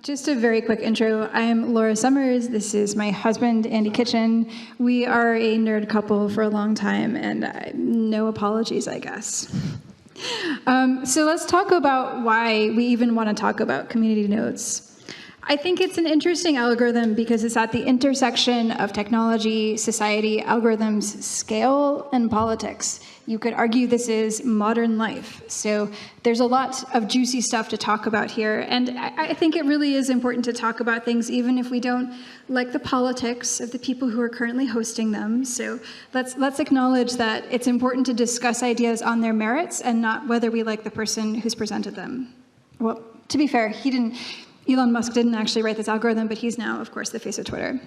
Just a very quick intro. I'm Laura Summers. This is my husband, Andy Kitchen. We are a nerd couple for a long time, and no apologies, I guess. So let's talk about why we even want to talk about community nodes. I think it's an interesting algorithm because it's at the intersection of technology, society, algorithms, scale, and politics. You could argue this is modern life. So there's a lot of juicy stuff to talk about here. And I think it really is important to talk about things even if we don't like the politics of the people who are currently hosting them. So let's acknowledge that it's important to discuss ideas on their merits and not whether we like the person who's presented them. Well, to be fair, Elon Musk didn't actually write this algorithm, but he's now, of course, the face of Twitter.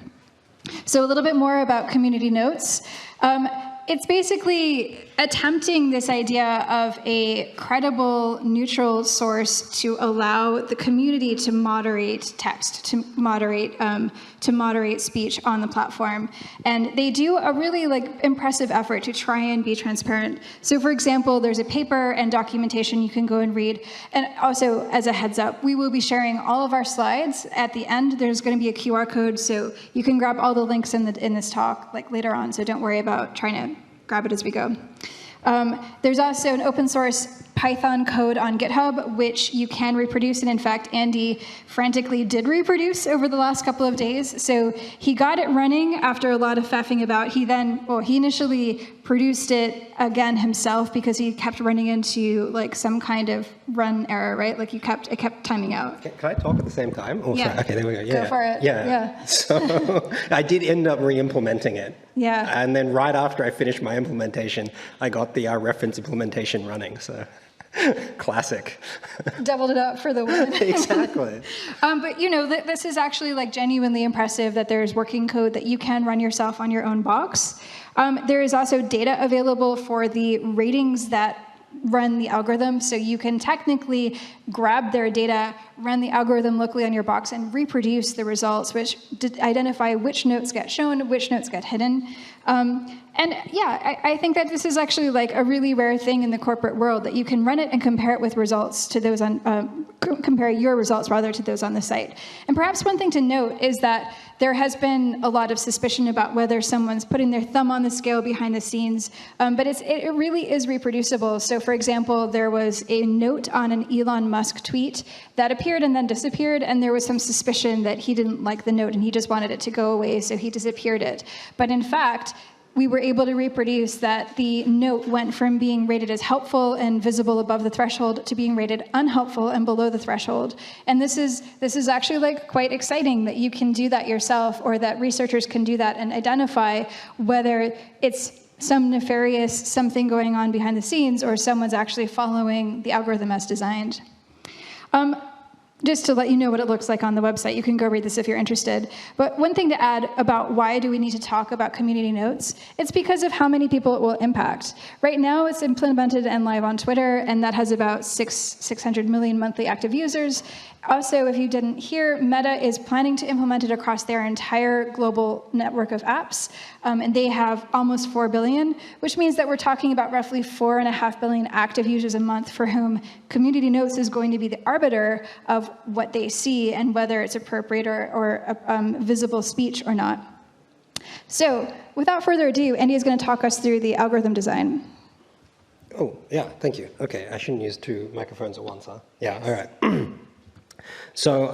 So a little bit more about community notes. It's basically attempting this idea of a credible, neutral source to allow the community to moderate text, to moderate speech on the platform. And they do a really impressive effort to try and be transparent. So for example, there's a paper and documentation you can go and read. And also, as a heads up, we will be sharing all of our slides. At the end, there's going to be a QR code, so you can grab all the links in this talk later on, so don't worry about trying to grab it as we go. There's also an open source Python code on GitHub, which you can reproduce. And in fact, Andy frantically did reproduce over the last couple of days. So he got it running after a lot of faffing about. He initially produced it again himself because he kept running into some kind of run error, right? It kept timing out. Can I talk at the same time? Oh, yeah. Sorry. Okay, there we go. Yeah. Go for it. Yeah. So I did end up re-implementing it. Yeah. And then right after I finished my implementation, I got the reference implementation running. So classic. Doubled it up for the win. Exactly. But this is actually genuinely impressive that there's working code that you can run yourself on your own box. There is also data available for the ratings that run the algorithm, so you can technically grab their data, run the algorithm locally on your box, and reproduce the results, which identify which notes get shown, which notes get hidden. And yeah, I think that this is actually a really rare thing in the corporate world, that you can run it and compare it with results to those on, compare your results rather to those on the site. And perhaps one thing to note is that there has been a lot of suspicion about whether someone's putting their thumb on the scale behind the scenes, but it really is reproducible. So for example, there was a note on an Elon Musk tweet that appeared and then disappeared, and there was some suspicion that he didn't like the note and he just wanted it to go away, so he disappeared it. But in fact, we were able to reproduce that the note went from being rated as helpful and visible above the threshold to being rated unhelpful and below the threshold. And this is actually quite exciting that you can do that yourself, or that researchers can do that and identify whether it's some nefarious something going on behind the scenes or someone's actually following the algorithm as designed. Just to let you know what it looks like on the website. You can go read this if you're interested. But one thing to add about why do we need to talk about community notes, it's because of how many people it will impact. Right now, it's implemented and live on Twitter, and that has about 600 million monthly active users. Also, if you didn't hear, Meta is planning to implement it across their entire global network of apps, and they have almost 4 billion, which means that we're talking about roughly 4.5 billion active users a month for whom community notes is going to be the arbiter of what they see and whether it's appropriate or visible speech or not. So, without further ado, Andy is going to talk us through the algorithm design. Oh, yeah, thank you. Okay, I shouldn't use 2 microphones at once, huh? Yeah, all right. So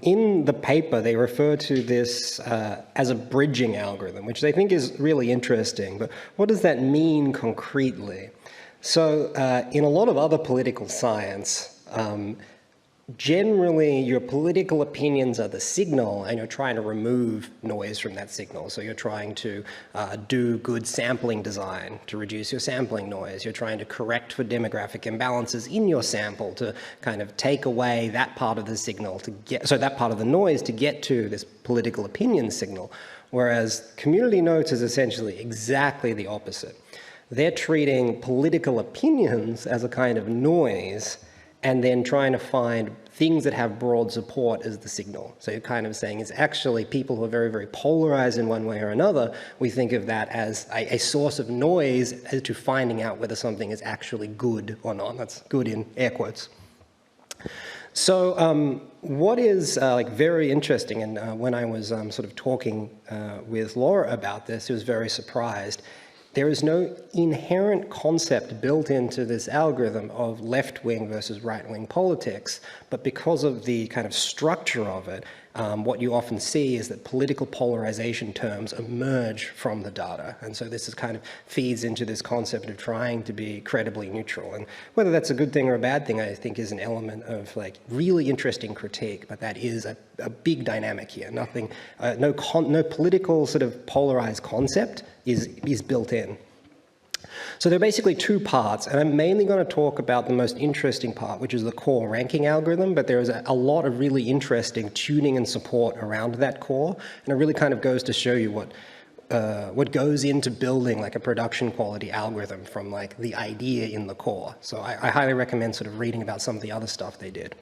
in the paper, they refer to this as a bridging algorithm, which they think is really interesting. But what does that mean concretely? So in a lot of other political science, generally your political opinions are the signal, and you're trying to remove noise from that signal. So you're trying to do good sampling design to reduce your sampling noise. You're trying to correct for demographic imbalances in your sample to kind of take away that part of the signal that part of the noise to get to this political opinion signal. Whereas community notes is essentially exactly the opposite. They're treating political opinions as a kind of noise, and then trying to find things that have broad support as the signal. So you're kind of saying it's actually people who are very, very polarized in one way or another. We think of that as a source of noise as to finding out whether something is actually good or not. That's good in air quotes. So what is like very interesting, and when I was sort of talking with Laura about this, she was very surprised. There is no inherent concept built into this algorithm of left-wing versus right-wing politics, but because of the kind of structure of it, what you often see is that political polarization terms emerge from the data. And so this is kind of feeds into this concept of trying to be credibly neutral. And whether that's a good thing or a bad thing, I think is an element of like really interesting critique, but that is a big dynamic here. Nothing, no political sort of polarized concept is built in. So there are basically two parts, and I'm mainly going to talk about the most interesting part, which is the core ranking algorithm, but there is a lot of really interesting tuning and support around that core, and it really kind of goes to show you what goes into building like a production quality algorithm from like the idea in the core. So I highly recommend sort of reading about some of the other stuff they did.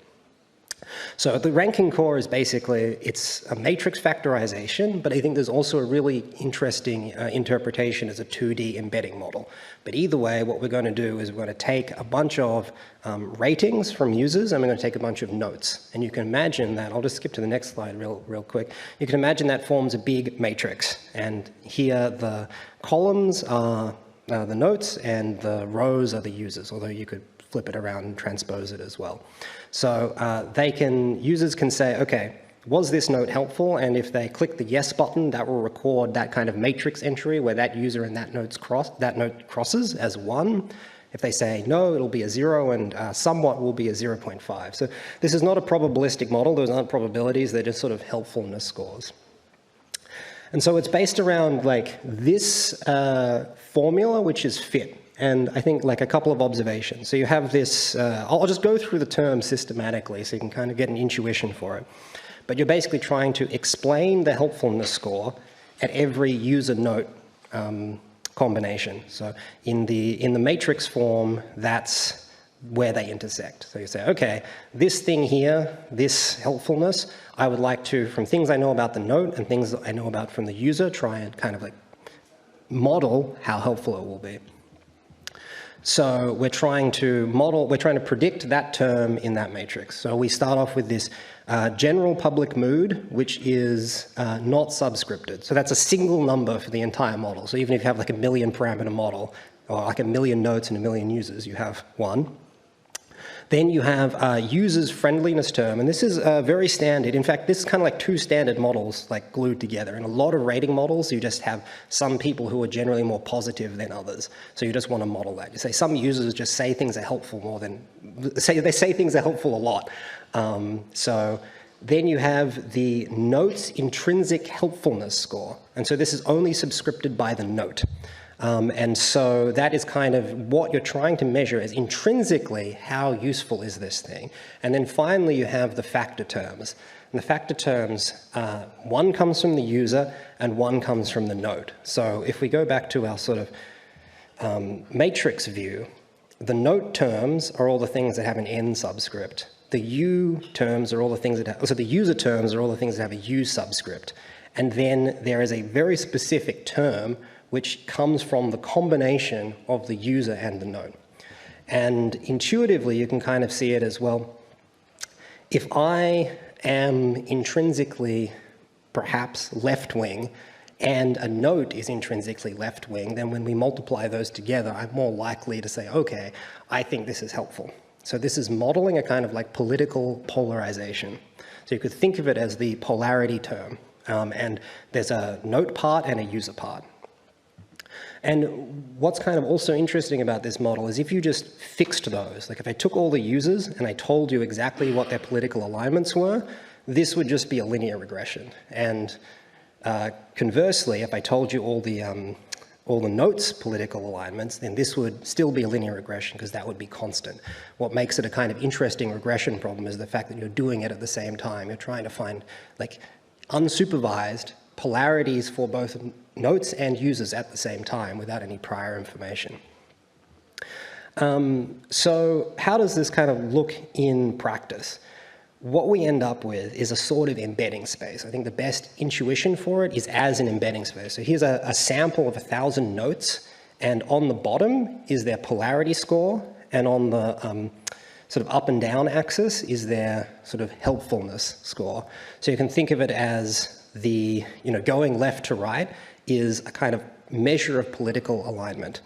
So the ranking core is basically, it's a matrix factorization, but I think there's also a really interesting interpretation as a 2D embedding model. But either way, what we're going to do is we're going to take a bunch of ratings from users, and we're going to take a bunch of notes. And you can imagine that, I'll just skip to the next slide real quick. You can imagine that forms a big matrix. And here the columns are the notes and the rows are the users, although you could flip it around and transpose it as well. So users can say, okay, was this note helpful? And if they click the yes button, that will record that kind of matrix entry where that user and that note crosses as 1. If they say no, it'll be a 0, and somewhat will be a 0.5. So this is not a probabilistic model. Those aren't probabilities. They're just sort of helpfulness scores. And so it's based around like this formula, which is fit. And I think like a couple of observations. So you have this, I'll just go through the terms systematically so you can kind of get an intuition for it. But you're basically trying to explain the helpfulness score at every user note combination. So in the matrix form, that's where they intersect. So you say, okay, this thing here, this helpfulness, I would like to, from things I know about the note and things I know about from the user, try and kind of like model how helpful it will be. So we're trying to predict that term in that matrix. So we start off with this general public mood, which is not subscripted. So that's a single number for the entire model. So even if you have like a 1 million parameter model, or like 1 million notes and 1 million users, you have one. Then you have users friendliness term, and this is very standard. In fact, this is kind of like two standard models like glued together. In a lot of rating models, you just have some people who are generally more positive than others. So you just want to model that. You say some users just say things are helpful more than, they say things are helpful a lot. So then you have the note's intrinsic helpfulness score. And so this is only subscripted by the note. And so that is kind of what you're trying to measure is intrinsically how useful is this thing. And then finally you have the factor terms. And the factor terms, one comes from the user and one comes from the note. So if we go back to our sort of matrix view, the note terms are all the things that have an N subscript. The U terms are all the things that have, so the user terms are all the things that have a U subscript. And then there is a very specific term which comes from the combination of the user and the note. And intuitively, you can kind of see it as, well, if I am intrinsically perhaps left-wing and a note is intrinsically left-wing, then when we multiply those together, I'm more likely to say, okay, I think this is helpful. So this is modeling a kind of like political polarization. So you could think of it as the polarity term. And there's a note part and a user part. And what's kind of also interesting about this model is if you just fixed those, like if I took all the users and I told you exactly what their political alignments were, this would just be a linear regression. And conversely, if I told you all the notes' political alignments, then this would still be a linear regression because that would be constant. What makes it a kind of interesting regression problem is the fact that you're doing it at the same time. You're trying to find like unsupervised polarities for both notes and users at the same time without any prior information. So how does this kind of look in practice? What we end up with is a sort of embedding space. I think the best intuition for it is as an embedding space. So here's a sample of 1,000 notes, and on the bottom is their polarity score, and on the sort of up and down axis is their sort of helpfulness score. So you can think of it as the, going left to right is a kind of measure of political alignment.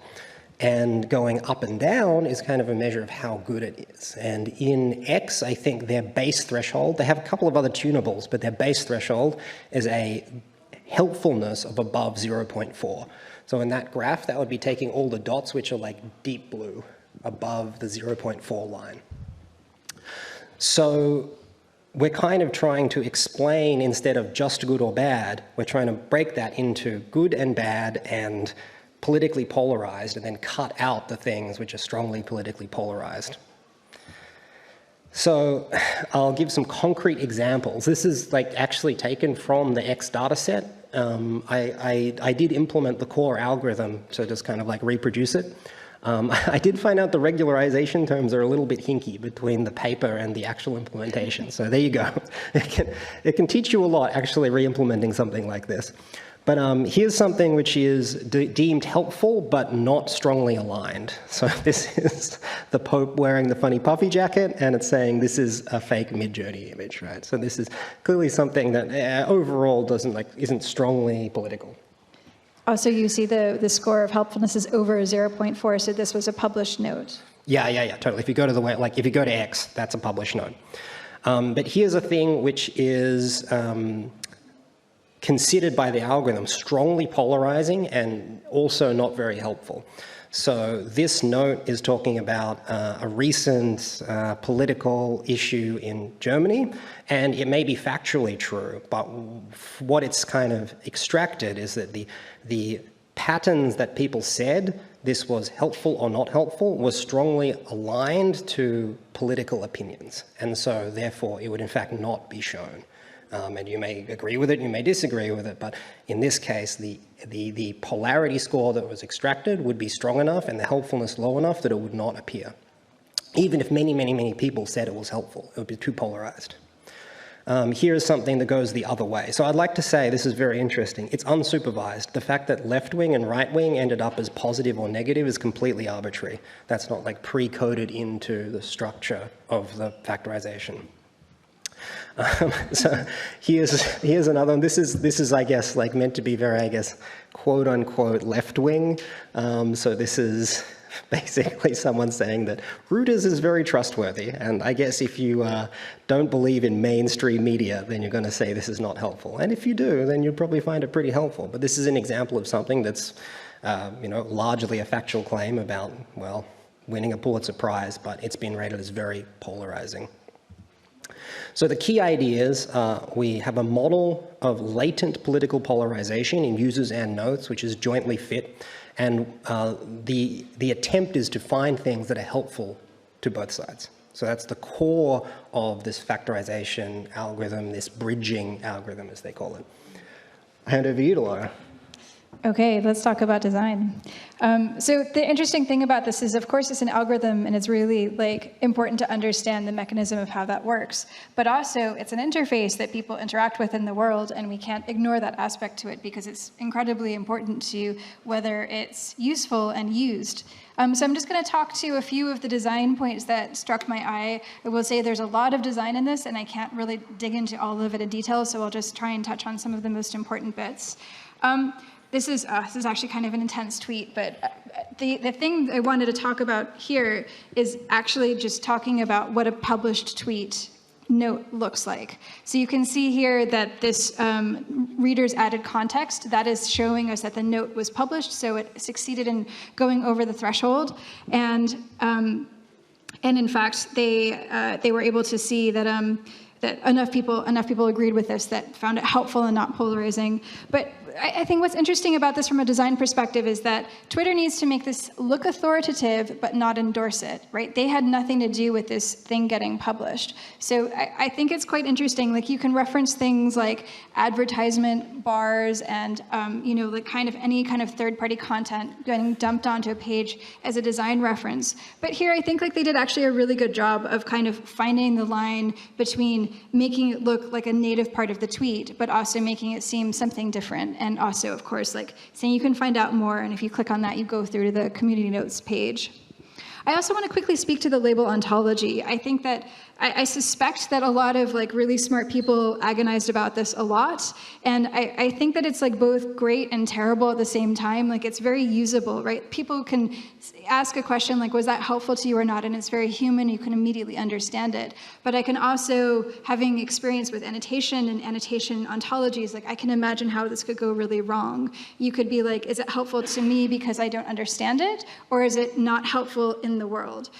And going up and down is kind of a measure of how good it is. And in X, I think their base threshold, they have a couple of other tunables, but their base threshold is a helpfulness of above 0.4. So in that graph, that would be taking all the dots, which are like deep blue, above the 0.4 line. So we're kind of trying to explain, instead of just good or bad, we're trying to break that into good and bad and politically polarized, and then cut out the things which are strongly politically polarized. So I'll give some concrete examples. This is like actually taken from the X data set. I did implement the core algorithm to just kind of like reproduce it. I did find out the regularization terms are a little bit hinky between the paper and the actual implementation. So there you go. It can teach you a lot actually re-implementing something like this. But here's something which is deemed helpful, but not strongly aligned. So this is the Pope wearing the funny puffy jacket, and it's saying this is a fake Mid-Journey image, right? So this is clearly something that overall isn't strongly political. Also, you see the score of helpfulness is over 0.4, so this was a published note. Yeah, totally. If you go to if you go to X, that's a published note. But here's a thing which is considered by the algorithm strongly polarizing and also not very helpful. So this note is talking about a recent political issue in Germany, and it may be factually true, but what it's kind of extracted is that the patterns that people said this was helpful or not helpful was strongly aligned to political opinions, and so therefore it would in fact not be shown. And you may agree with it, you may disagree with it, but in this case, the polarity score that was extracted would be strong enough and the helpfulness low enough that it would not appear. Even if many people said it was helpful, it would be too polarized. Here is something that goes the other way. So I'd like to say, this is very interesting, it's unsupervised. The fact that left wing and right wing ended up as positive or negative is completely arbitrary. That's not like pre-coded into the structure of the factorization. So here's another one. This is I guess like meant to be very, I guess, quote unquote left wing. So this is basically someone saying that Reuters is very trustworthy, and I guess if you don't believe in mainstream media, then you're going to say this is not helpful. And if you do, then you'll probably find it pretty helpful. But this is an example of something that's largely a factual claim about, well, winning a Pulitzer Prize, but it's been rated as very polarizing. So the key ideas, we have a model of latent political polarization in users and notes, which is jointly fit. And the attempt is to find things that are helpful to both sides. So that's the core of this factorization algorithm, this bridging algorithm, as they call it. I hand over to you, Laura. Okay, let's talk about design. So the interesting thing about this is, of course, it's an algorithm, and it's really important to understand the mechanism of how that works. But also, it's an interface that people interact with in the world, and we can't ignore that aspect to it because it's incredibly important to whether it's useful and used. So I'm just going to talk to a few of the design points that struck my eye. I will say there's a lot of design in this, and I can't really dig into all of it in detail, so I'll just try and touch on some of the most important bits. This is actually kind of an intense tweet, but the thing I wanted to talk about here is actually just talking about what a published tweet note looks like. So you can see here that this reader's added context, that is showing us that the note was published, so it succeeded in going over the threshold. And in fact, they were able to see that that enough people agreed with this, that found it helpful and not polarizing. But I think what's interesting about this from a design perspective is that Twitter needs to make this look authoritative but not endorse it, right? They had nothing to do with this thing getting published. So I think it's quite interesting. Like, you can reference things like advertisement bars and any kind of third-party content getting dumped onto a page as a design reference. But here I think they did actually a really good job of kind of finding the line between making it look like a native part of the tweet, but also making it seem something different. And also, of course, saying you can find out more, and if you click on that, you go through to the community notes page. I also want to quickly speak to the label ontology. I think that I suspect that a lot of like really smart people agonized about this a lot, and I think that it's like both great and terrible at the same time. Like it's very usable, right? People can ask a question like, was that helpful to you or not? And it's very human, you can immediately understand it. But I can also, having experience with annotation and annotation ontologies, like I can imagine how this could go really wrong. You could be like, is it helpful to me because I don't understand it? Or is it not helpful in the world?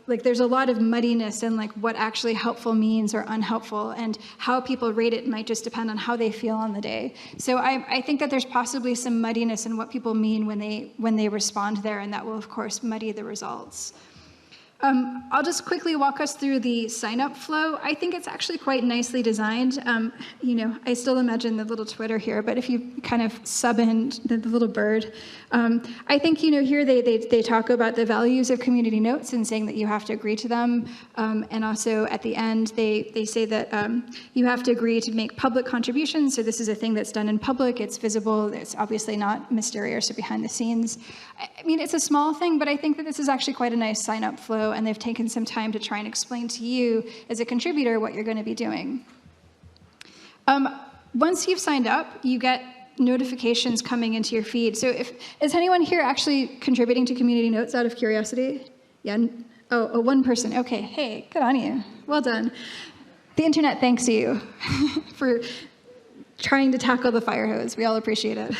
Like there's a lot of muddiness in like what actually helpful means or unhelpful, and how people rate it might just depend on how they feel on the day. So I think that there's possibly some muddiness in what people mean when they respond there, and that will of course muddy the results. I'll just quickly walk us through the sign-up flow. I think it's actually quite nicely designed. You know, I still imagine the little Twitter here, but if you kind of sub in the little bird, I think, you know, here they talk about the values of community notes and saying that you have to agree to them. And also at the end, they say that you have to agree to make public contributions. So this is a thing that's done in public. It's visible. It's obviously not mysterious or behind the scenes. I mean, it's a small thing, but I think that this is actually quite a nice sign-up flow, and they've taken some time to try and explain to you as a contributor what you're going to be doing. Once you've signed up, you get notifications coming into your feed. So is anyone here actually contributing to community notes out of curiosity? Yeah, oh, one person. Okay, hey, good on you. Well done. The internet thanks you for trying to tackle the fire hose. We all appreciate it.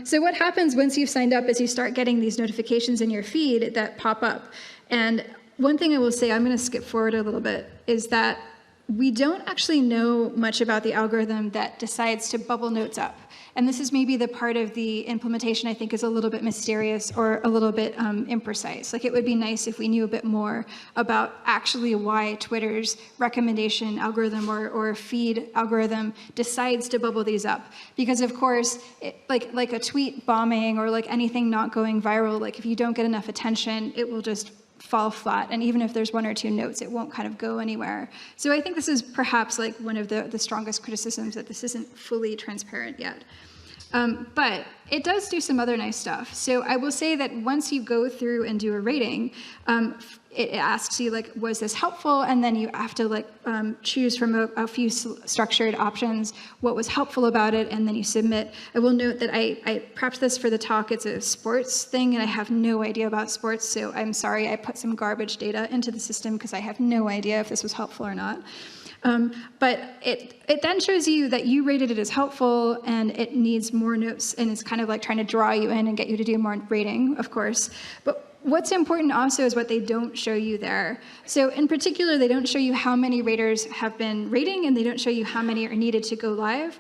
So what happens once you've signed up is you start getting these notifications in your feed that pop up. And one thing I will say, I'm going to skip forward a little bit, is that we don't actually know much about the algorithm that decides to bubble notes up. And this is maybe the part of the implementation I think is a little bit mysterious or a little bit imprecise. Like it would be nice if we knew a bit more about actually why Twitter's recommendation algorithm or feed algorithm decides to bubble these up. Because of course, like a tweet bombing or like anything not going viral, like if you don't get enough attention, it will just fall flat, and even if there's one or two notes, it won't kind of go anywhere. So I think this is perhaps like one of the strongest criticisms, that this isn't fully transparent yet. But it does do some other nice stuff. So I will say that once you go through and do a rating, it asks you like, was this helpful? And then you have to like choose from a few structured options what was helpful about it, and then you submit. I will note that I prepped this for the talk. It's a sports thing, and I have no idea about sports, so I'm sorry I put some garbage data into the system because I have no idea if this was helpful or not. But it then shows you that you rated it as helpful and it needs more notes, and it's kind of like trying to draw you in and get you to do more rating, of course. But what's important also is what they don't show you there. So in particular, they don't show you how many raters have been rating, and they don't show you how many are needed to go live.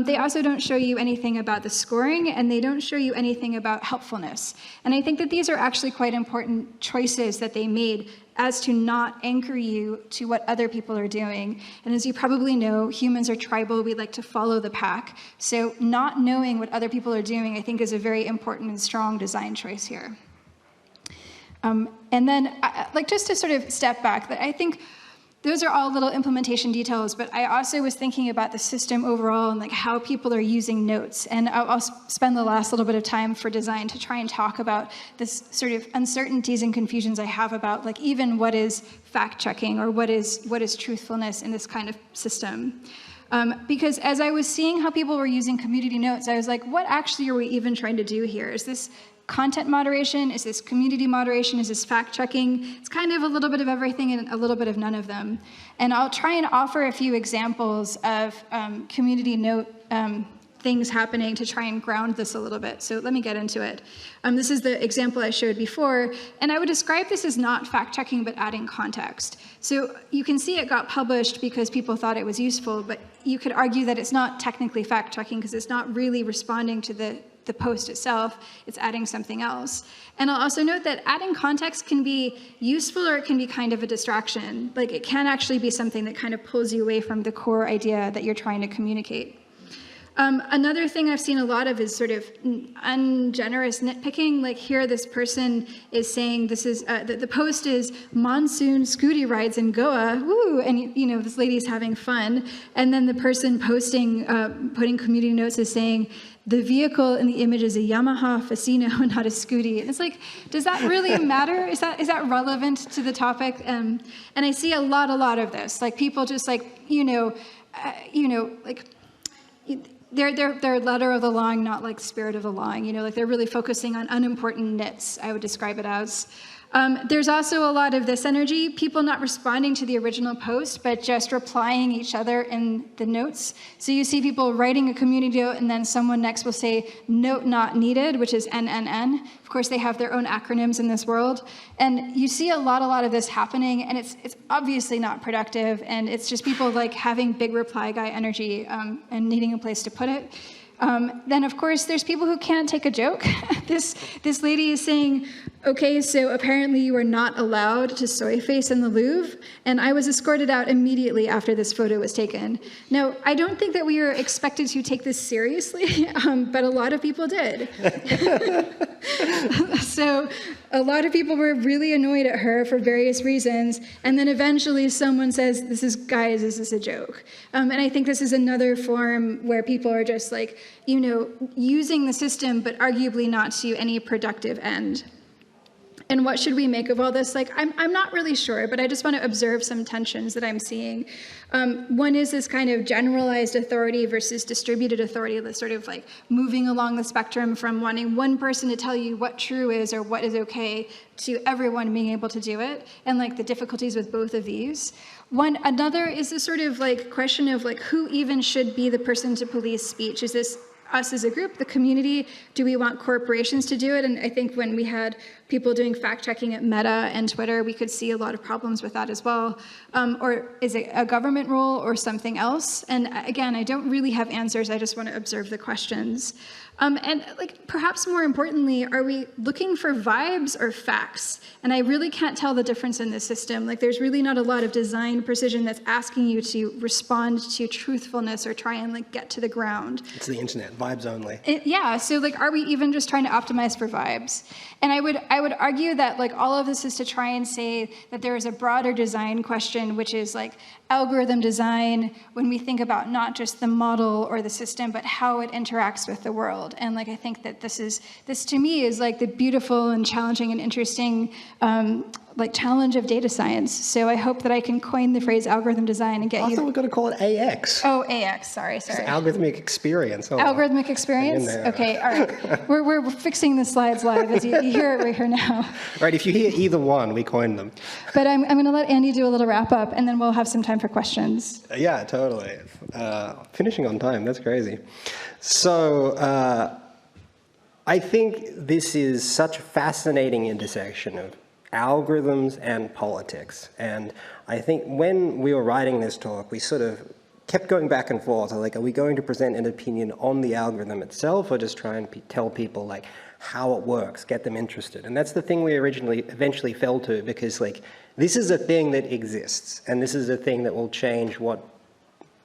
They also don't show you anything about the scoring, and they don't show you anything about helpfulness. And I think that these are actually quite important choices that they made as to not anchor you to what other people are doing. And as you probably know, humans are tribal. We like to follow the pack. So not knowing what other people are doing, I think, is a very important and strong design choice here. And then, like, just to sort of step back, that I think those are all little implementation details, but I also was thinking about the system overall and like how people are using notes. And I'll spend the last little bit of time for design to try and talk about this sort of uncertainties and confusions I have about like even what is fact-checking or what is truthfulness in this kind of system. Because as I was seeing how people were using community notes, I was like, what actually are we even trying to do here? Is this content moderation? Is this community moderation? Is this fact-checking? It's kind of a little bit of everything and a little bit of none of them. And I'll try and offer a few examples of community note things happening to try and ground this a little bit. So let me get into it. This is the example I showed before, and I would describe this as not fact-checking, but adding context. So you can see it got published because people thought it was useful, but you could argue that it's not technically fact-checking because it's not really responding to the post itself, it's adding something else. And I'll also note that adding context can be useful or it can be kind of a distraction. Like it can actually be something that kind of pulls you away from the core idea that you're trying to communicate. Another thing I've seen a lot of is sort of ungenerous nitpicking. Like here, this person is saying this is, the post is monsoon scooty rides in Goa, woo, and this lady's having fun. And then the person posting, putting community notes is saying, the vehicle in the image is a Yamaha Facino, not a Scooty. And it's like, does that really matter? Is that relevant to the topic? And I see a lot of this, like people just like, like they're letter of the line, not like spirit of the line. Like they're really focusing on unimportant nits, I would describe it as. There's also a lot of this energy, people not responding to the original post, but just replying each other in the notes. So you see people writing a community note, and then someone next will say, note not needed, which is NNN. Of course, they have their own acronyms in this world. And you see a lot of this happening, and it's obviously not productive, and it's just people like having big reply guy energy and needing a place to put it. Then, of course, there's people who can't take a joke. This lady is saying, okay, so apparently you are not allowed to soy face in the Louvre, and I was escorted out immediately after this photo was taken. Now, I don't think that we are expected to take this seriously, but a lot of people did. So a lot of people were really annoyed at her for various reasons, and then eventually someone says, guys, this is a joke. And I think this is another form where people are just like, using the system, but arguably not to any productive end. And what should we make of all this? Like, I'm not really sure, but I just want to observe some tensions that I'm seeing. One is this kind of generalized authority versus distributed authority that's sort of like moving along the spectrum from wanting one person to tell you what true is or what is okay to everyone being able to do it, and like the difficulties with both of these. Another is this sort of like question of like who even should be the person to police speech? Is this us as a group, the community? Do we want corporations to do it? And I think when we had people doing fact-checking at Meta and Twitter, we could see a lot of problems with that as well. Or is it a government role or something else? And again, I don't really have answers. I just want to observe the questions. And like perhaps more importantly, are we looking for vibes or facts? And I really can't tell the difference in this system. Like there's really not a lot of design precision that's asking you to respond to truthfulness or try and like get to the ground. It's the internet, vibes only. Yeah, so like are we even just trying to optimize for vibes? And I would argue that like all of this is to try and say that there is a broader design question, which is like algorithm design when we think about not just the model or the system, but how it interacts with the world. And like I think that this to me is like the beautiful and challenging and interesting like challenge of data science. So I hope that I can coin the phrase algorithm design and get you. I thought we were going to call it AX. Oh, AX. Sorry. It's algorithmic experience. Oh, algorithmic experience. Okay. All right. We're fixing the slides live. As you hear it right here now. Right. If you hear either one, we coined them. But I'm going to let Andy do a little wrap up, and then we'll have some time for questions. Yeah, totally. Finishing on time. That's crazy. So I think this is such a fascinating intersection of algorithms and politics. And I think when we were writing this talk, we sort of kept going back and forth. Like, are we going to present an opinion on the algorithm itself, or just try and tell people like how it works, get them interested? And that's the thing we eventually fell to, because like this is a thing that exists, and this is a thing that will change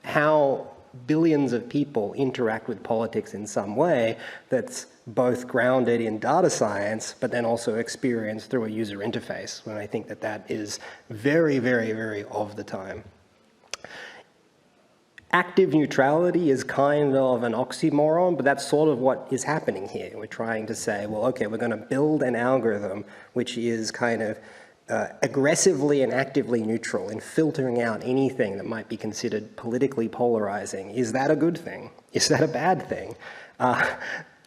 how billions of people interact with politics in some way that's both grounded in data science, but then also experienced through a user interface. And I think that is very, very, very of the time. Active neutrality is kind of an oxymoron, but that's sort of what is happening here. We're trying to say, well, okay, we're going to build an algorithm which is kind of aggressively and actively neutral in filtering out anything that might be considered politically polarizing. Is that a good thing? Is that a bad thing?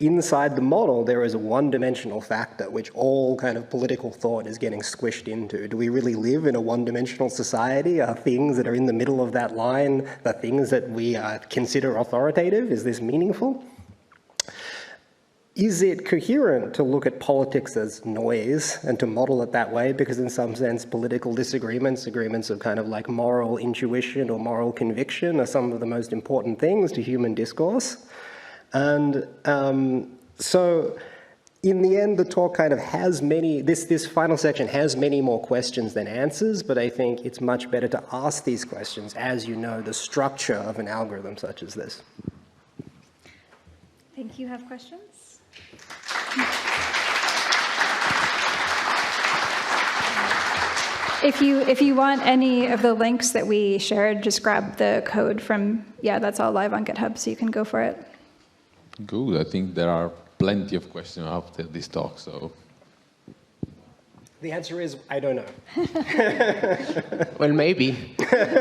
Inside the model, there is a one-dimensional factor which all kind of political thought is getting squished into. Do we really live in a one-dimensional society? Are things that are in the middle of that line the things that we consider authoritative? Is this meaningful? Is it coherent to look at politics as noise and to model it that way? Because in some sense, political disagreements, agreements of kind of like moral intuition or moral conviction, are some of the most important things to human discourse. And so in the end, the talk kind of has this final section has many more questions than answers, but I think it's much better to ask these questions as you know the structure of an algorithm such as this. if you have questions. If you want any of the links that we shared, just grab the code from, that's all live on GitHub, so you can go for it. Good. I think there are plenty of questions after this talk, so. The answer is, I don't know. Well, maybe.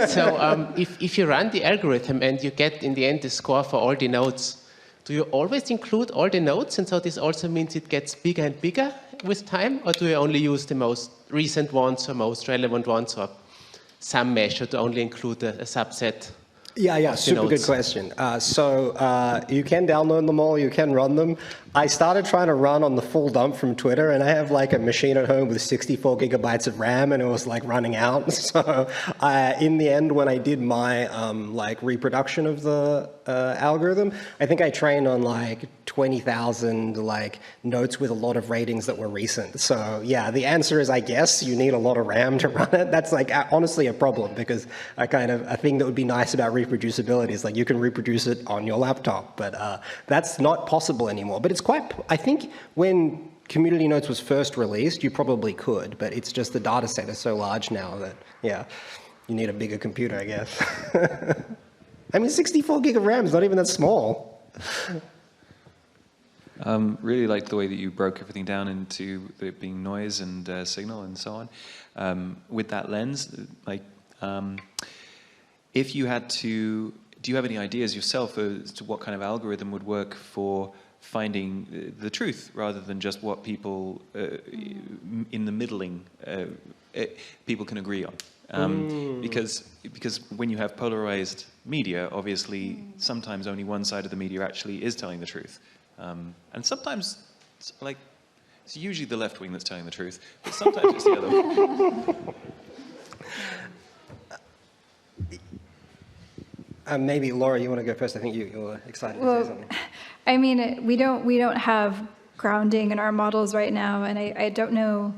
So if you run the algorithm and you get, in the end, the score for all the nodes, do you always include all the nodes? And so this also means it gets bigger and bigger with time? Or do you only use the most recent ones or most relevant ones, or some measure to only include a subset? Yeah, super good question. So you can download them all, you can run them. I started trying to run on the full dump from Twitter, and I have like a machine at home with 64 gigabytes of RAM, and it was like running out. So in the end, when I did my like reproduction of the algorithm, I think I trained on like 20,000 like notes with a lot of ratings that were recent. So yeah, the answer is, I guess you need a lot of RAM to run it. That's like honestly a problem, because a thing that would be nice about reproducibility is like you can reproduce it on your laptop, but that's not possible anymore. But it's quite, I think when Community Notes was first released, you probably could, but it's just the data set is so large now that, yeah, you need a bigger computer, I guess. I mean, 64 gig of RAM is not even that small. Really liked the way that you broke everything down into it being noise and signal and so on. With that lens, like, if you had to, do you have any ideas yourself as to what kind of algorithm would work for finding the truth rather than just what people in the middling people can agree on? Because when you have polarized media, obviously sometimes only one side of the media actually is telling the truth, and sometimes it's usually the left wing that's telling the truth, but sometimes it's the other way. Maybe Laura, you want to go first? I think you were excited to say something. I mean, we don't have grounding in our models right now, and I don't know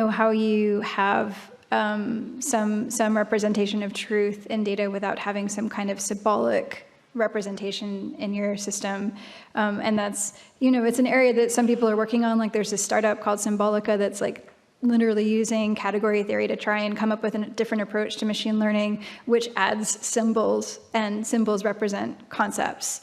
how you have some representation of truth in data without having some kind of symbolic representation in your system, and that's, it's an area that some people are working on. Like, there's this startup called Symbolica that's like literally using category theory to try and come up with a different approach to machine learning, which adds symbols, and symbols represent concepts.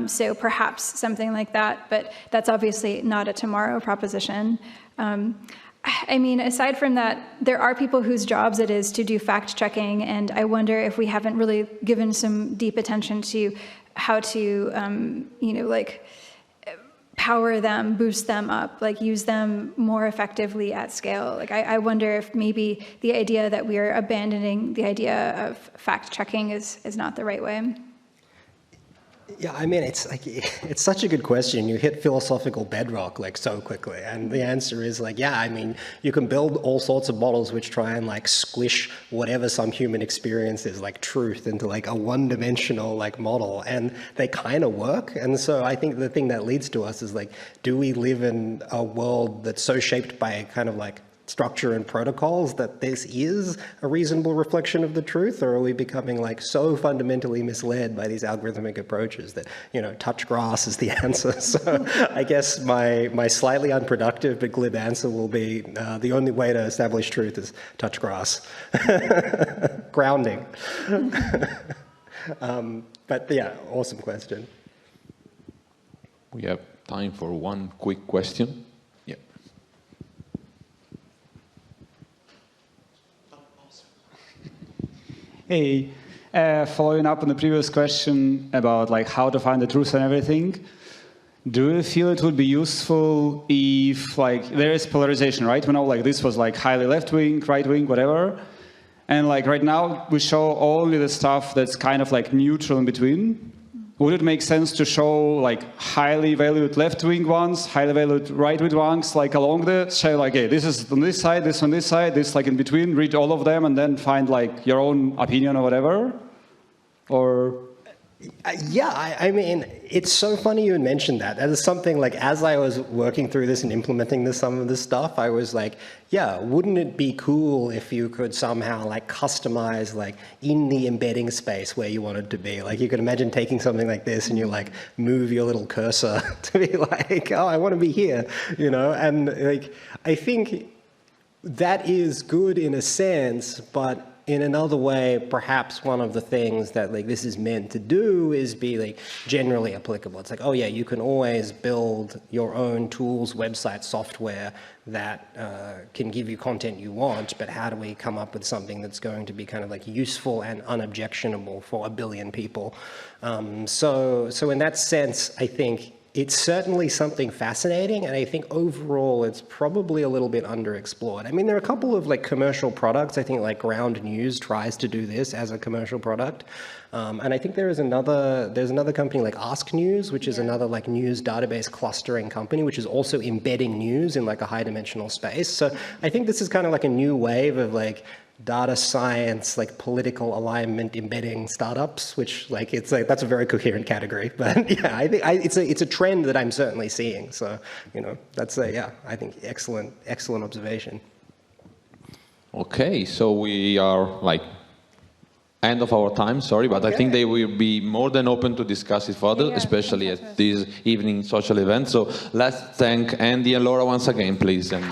So perhaps something like that, but that's obviously not a tomorrow proposition. I mean, aside from that, there are people whose jobs it is to do fact checking, and I wonder if we haven't really given some deep attention to how to, like, power them, boost them up, like use them more effectively at scale. Like, I wonder if maybe the idea that we are abandoning the idea of fact checking is not the right way. Yeah, I mean, it's such a good question. You hit philosophical bedrock like so quickly, and the answer is like, yeah, I mean, you can build all sorts of models which try and like squish whatever some human experience is, like truth, into like a one-dimensional like model, and they kind of work. And so I think the thing that leads to us is like, do we live in a world that's so shaped by kind of like structure and protocols that this is a reasonable reflection of the truth, or are we becoming like so fundamentally misled by these algorithmic approaches that, touch grass is the answer? So I guess my slightly unproductive but glib answer will be the only way to establish truth is touch grass. Grounding. But yeah, awesome question. We have time for one quick question. Hey, following up on the previous question about like how to find the truth and everything, do you feel it would be useful if like there is polarization, right? We know like this was like highly left-wing, right-wing, whatever, and like right now we show only the stuff that's kind of like neutral in between. Would it make sense to show like highly valued left-wing ones, highly valued right-wing ones, like along the, say like, hey, this is on this side, this on this side, this like in between, read all of them and then find like your own opinion or whatever? Or? Yeah, I mean, it's so funny you mentioned that. That is something like, as I was working through this and implementing some of this stuff, I was like, yeah, wouldn't it be cool if you could somehow like customize like in the embedding space where you wanted to be? Like you could imagine taking something like this and you like move your little cursor to be like, oh, I want to be here, you know? And like, I think that is good in a sense, but in another way, perhaps one of the things that like this is meant to do is be like generally applicable. It's like, oh yeah, you can always build your own tools, website, software that can give you content you want, but how do we come up with something that's going to be kind of like useful and unobjectionable for 1 billion people? So in that sense, I think it's certainly something fascinating, and I think overall it's probably a little bit underexplored. I mean, there are a couple of like commercial products. I think like Ground News tries to do this as a commercial product, and I think there's another company like Ask News, which is another like news database clustering company, which is also embedding news in like a high-dimensional space. So I think this is kind of like a new wave of like data science, like political alignment embedding startups, which like it's like that's a very coherent category. But yeah, I think it's a trend that I'm certainly seeing. So you know, that's I think excellent observation. Okay, so we are like end of our time. Sorry, but I think they will be more than open to discuss it further, especially at this evening social event. So let's thank Andy and Laura once again, please. And